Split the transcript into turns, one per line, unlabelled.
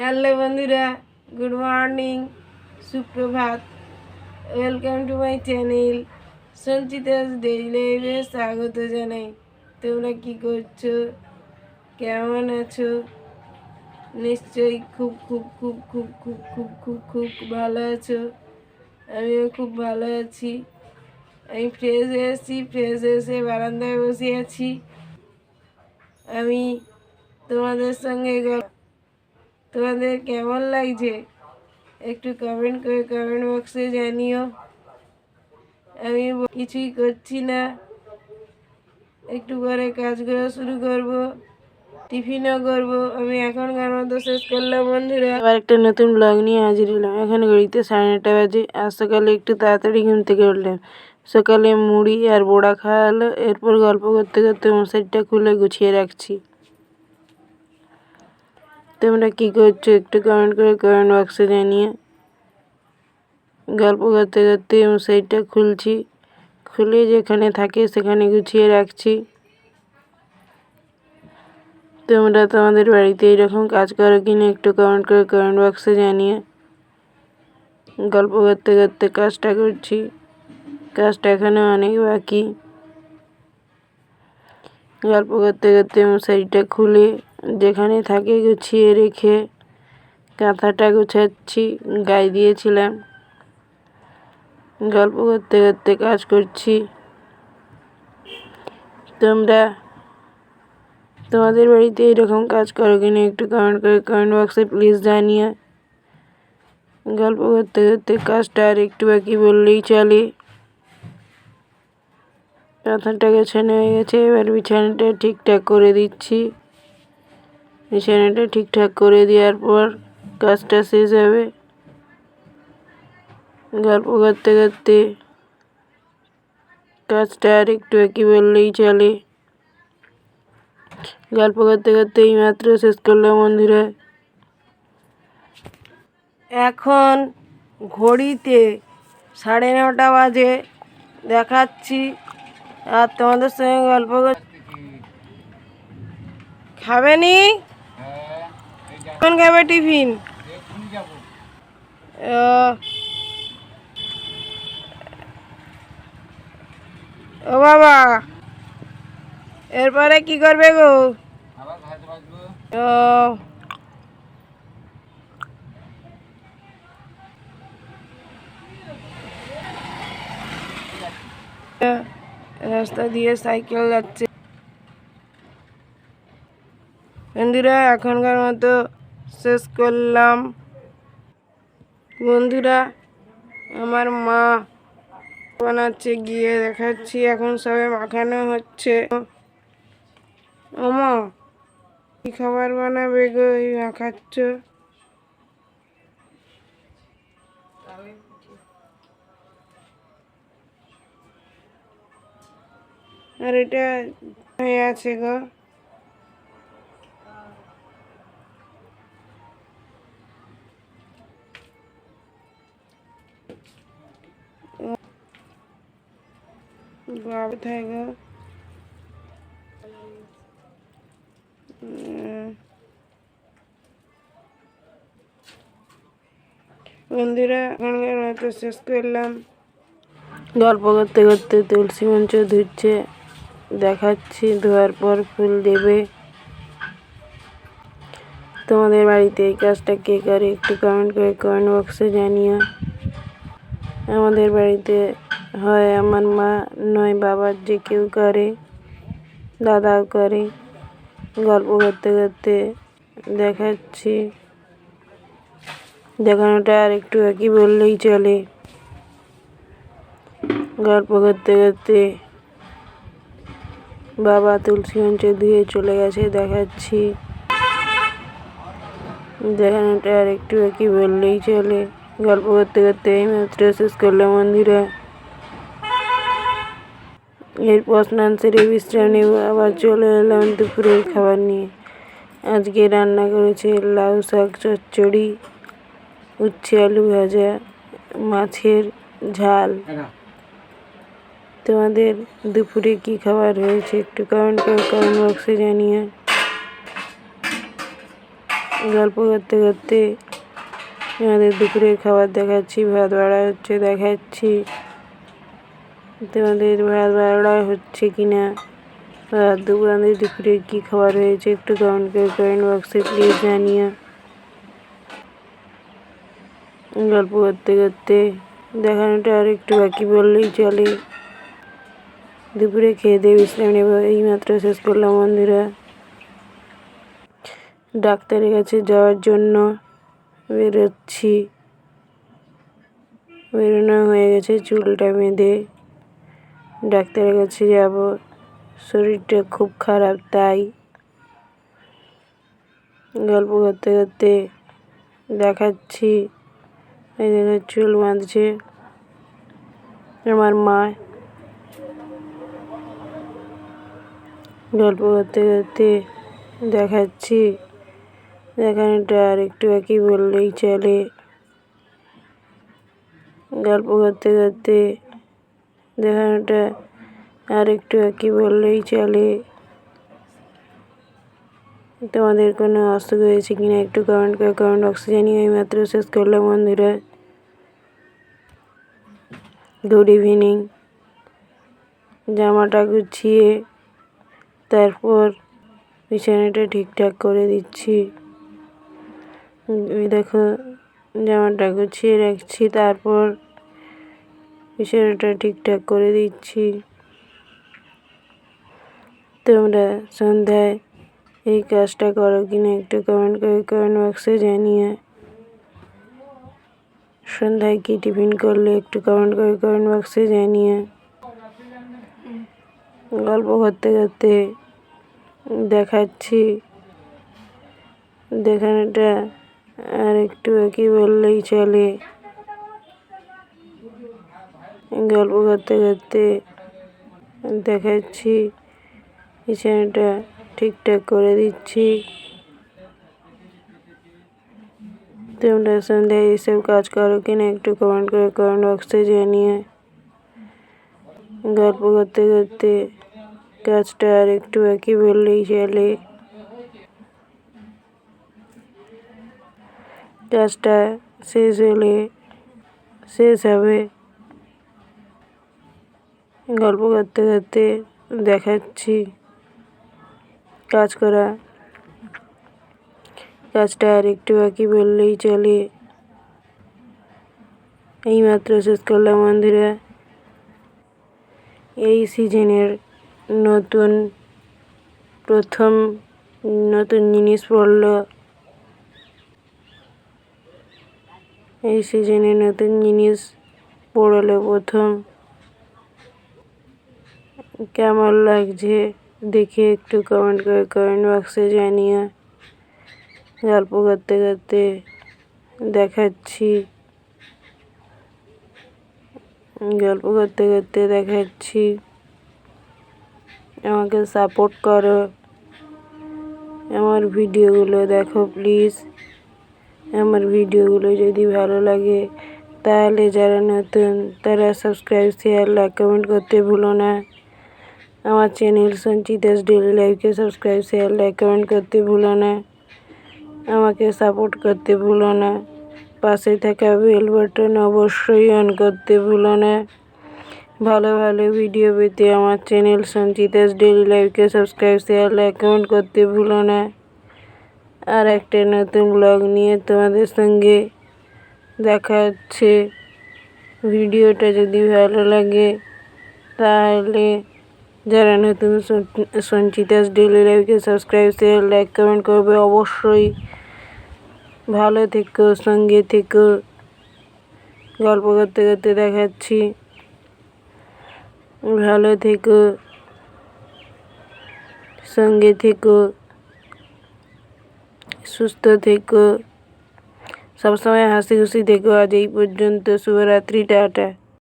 Hello বন্ধুরা, good morning, সুপ্রভাত। Welcome to my channel Sanchita's daily লাইফে স্বাগত জানাই। তোমরা কি করছো, কেমন আছো? নিশ্চয়ই খুব খুব খুব খুব খুব খুব খুব খুব ভালো আছো। আমিও খুব ভালো আছি। আমি ফ্রেশ হয়েছি, ফ্রেশ এসে বারান্দায় বসে আছি। আমি তোমাদের সঙ্গে তোমাদের কেমন লাগছে একটু কমেন্ট করে কমেন্ট বক্সে জানিও। আমি কিছুই করছি না, একটু পরে কাজগুলো শুরু করব, টিফিনও করব। আমি এখনকার মতো শেষ করলাম বন্ধুরা। আবার একটা নতুন ব্লগ নিয়ে হাজির হলাম। এখন ঘড়িতে 9:30 বাজে। আজ সকালে একটু তাড়াতাড়ি ঘুম থেকে উঠলাম। সকালে মুড়ি আর বড়া খাওয়া হলো। এরপর গল্প করতে করতে মশারিটা খুলে গুছিয়ে রাখছি। তোমরা কি করছো একটু কমেন্ট করে কমেন্ট বক্সে জানিয়ে। গল্প করতে করতে মশারিটা খুলছি, খুলে যেখানে থাকে সেখানে গুছিয়ে রাখছি। তোমরা তোমাদের বাড়িতে এরকম কাজ করো কিনা একটু কমেন্ট করে কমেন্ট বক্সে জানিয়ে। গল্প করতে করতে কাজটা করছি, কাজটা এখানে অনেক বাকি। গল্প করতে করতে মশারিটা খুলে যেখানে থাকে গুছিয়ে রেখে কাঁথাটা গুছাচ্ছি, গায়ে দিয়েছিলাম। গল্প করতে করতে কাজ করছি। তোমরা তোমাদের বাড়িতে এরকম কাজ করো কিনা একটু কমেন্ট করে কমেন্ট বক্সে প্লিজ জানিয়ে। গল্প করতে করতে কাজটা আর একটু বাকি বললেই চলে। কাঁথাটা গোছানো হয়ে গেছে, এবার বিছানাটা ঠিকঠাক করে দিচ্ছি। বিছানাটা ঠিকঠাক করে দেওয়ার পর কাজটা শেষ হবে। গল্প করতে করতে কাজটা আর একটু বাকি বললেই চলে। গল্প করতে করতে এই মাত্র শেষ করলাম বন্ধুরা। এখন ঘড়িতে 9:30 বাজে দেখাচ্ছি, আর তোমাদের সঙ্গে গল্প খাবে নি? কখন খাবে টিফিন? ও বাবা, এরপরে কি করবে গো? ও রাস্তা দিয়ে সাইকেল যাচ্ছে। বন্ধুরা এখনকার মতো শেষ করলাম। বন্ধুরা আমার মা বানাচ্ছে, গিয়ে দেখাচ্ছি। এখন সবে মাখানো হচ্ছে। ও মা, কি খাবার বানাবে গো এই মাখাচ্ছ? আর এটা হয়ে আছে গো। কোথায় গো? বন্ধুরা এখনকার মতো শেষ করলাম। গল্প করতে করতে তুলসী মঞ্চ ধুচ্ছে, দেখাচ্ছি। ধোয়ার পর ফুল দেবে। তোমাদের বাড়িতে এই কাজটা কে করে একটু কমেন্ট করে কমেন্ট বক্সে জানিও। আমাদের বাড়িতে হয় আমার মা, নয় বাবার যে কেউ করে, দাদাও করে। গল্প করতে করতে দেখাচ্ছি। দেখানোটা আর একটু বাকি বললেই চলে। গল্প করতে করতে বাবা তুলসী মঞ্চ ধুয়ে চলে গেছে, দেখাচ্ছি। দেখানোটা আর একটু বাকি বললেই চলে। গল্প করতে করতে এই মাত্র শেষ করলাম বন্ধুরা। এরপর স্নান সেরে বিশ্রাম নেব। আবার চলে এলাম দুপুরের খাবার নিয়ে। আজকে রান্না করেছে লাউ শাক চচ্চড়ি, উচ্ছে আলু ভাজা, মাছের ঝাল। তোমাদের দুপুরে কি খাবার হয়েছে একটু কমেন্ট করে কমেন্ট বক্সে জানিয়ে। গল্প করতে করতে আমাদের দুপুরের খাবার দেখাচ্ছি, ভাত বাড়া হচ্ছে দেখাচ্ছি। তোমাদের ভাত বাড়া হচ্ছে কিনা, আমাদের দুপুরে কী খাবার হয়েছে একটু কমেন্ট বক্সে প্লিজ জানিও। গল্প করতে করতে দেখানোটা আর একটু বাকি বললেই চলে। দুপুরে খেয়ে দিয়ে বিশ্রাম নেব, এইমাত্র শেষ করলাম বন্ধুরা। ডাক্তারের কাছে যাওয়ার জন্য বেরোচ্ছি, বেরোনো হয়ে গেছে, চুলটা বেঁধে ডাক্তারের কাছে যাব। শরীরটা খুব খারাপ, তাই গল্প করতে করতে দেখাচ্ছি। এই দেখো চুল বাঁধছে আমার মা। গল্প করতে করতে দেখাচ্ছি, দেখানোটা আর একটু বাকি বললেই চলে। গল্প করতে করতে দেখানোটা আর একটু বাকি বললেই চলে। তোমাদের কোনো অসুখ হয়েছে কিনা একটু কমেন্ট বক্সে জানিয়ে এইমাত্র শেষ করলাম বন্ধুরা। Good evening. জামাটা গুছিয়ে তারপর বিছানাটা ঠিকঠাক করে দিচ্ছি। দেখো জামাটা গুছিয়ে রাখছি, তারপর বিছানাটা ঠিকঠাক করে দিচ্ছি। তোমরা সন্ধ্যায় এই কাজটা করো কিনা একটু কমেন্ট বক্সে জানিয়ে। সন্ধ্যায় কি টিফিন করলে একটু কমেন্ট বক্সে জানিয়ে। গল্প করতে করতে দেখাচ্ছি, দেখানোটা আর একটু বাকি বললেই চলে। গল্প করতে করতে দেখাচ্ছি, বিছানাটা ঠিকঠাক করে দিচ্ছি। তোমরা সন্ধ্যায় এইসব কাজ করো কিনা একটু কমেন্ট বক্সে জানিয়ে। গল্প করতে করতে কাজটা আর একটু বাকি বললেই চলে। কাজটা শেষ হলে শেষ হবে। গল্প করতে করতে দেখাচ্ছি কাজ করা, কাজটা আর একটু বাকি বললেই চলে। এইমাত্র শেষ করলাম বন্ধুরা। এই সিজনের প্রথম নতুন জিনিস পড়লো। এই সিজনে নতুন জিনিস পড়লো প্রথম। কেমন লাগছে দেখে একটু কমেন্ট বক্সে জানিয়ে। গল্প করতে করতে দেখাচ্ছি, গল্প করতে করতে দেখাচ্ছি। আমাকে সাপোর্ট করো, আমার ভিডিওগুলো দেখো প্লিজ। আমার ভিডিওগুলো যদি ভালো লাগে তাহলে যারা নতুন তারা সাবস্ক্রাইব, শেয়ার, লাইক, কমেন্ট করতে ভুলো না। আমার চ্যানেল সঞ্চিতাস ডেইলি লাইফকে সাবস্ক্রাইব, শেয়ার, লাইক, কমেন্ট করতে ভুলো না। আমাকে সাপোর্ট করতে ভুলো না। পাশে থাকা বেল বাটন অবশ্যই অন করতে ভুলো না। ভালো ভালো ভিডিও পেতে আমার চ্যানেল সঞ্চিতাস ডেইলি লাইফকে সাবস্ক্রাইব, শেয়ার, লাইক, কমেন্ট করতে ভুলো না। আর একটা নতুন ব্লগ নিয়ে তোমাদের সঙ্গে দেখা হচ্ছে। ভিডিওটা যদি ভালো লাগে তাহলে যারা নতুন সঞ্চিতাস ডেইলি লাইফকে সাবস্ক্রাইব, শেয়ার, লাইক, কমেন্ট করবে অবশ্যই। ভালো থেকো, সঙ্গে থেকো। গল্প করতে করতে দেখাচ্ছি, ভালো থেকো, সঙ্গে থেকো, সুস্থ থেকো, সবসময় হাসি খুশি থেকো। আজ এই পর্যন্ত, শুভরাত্রি, টাটা।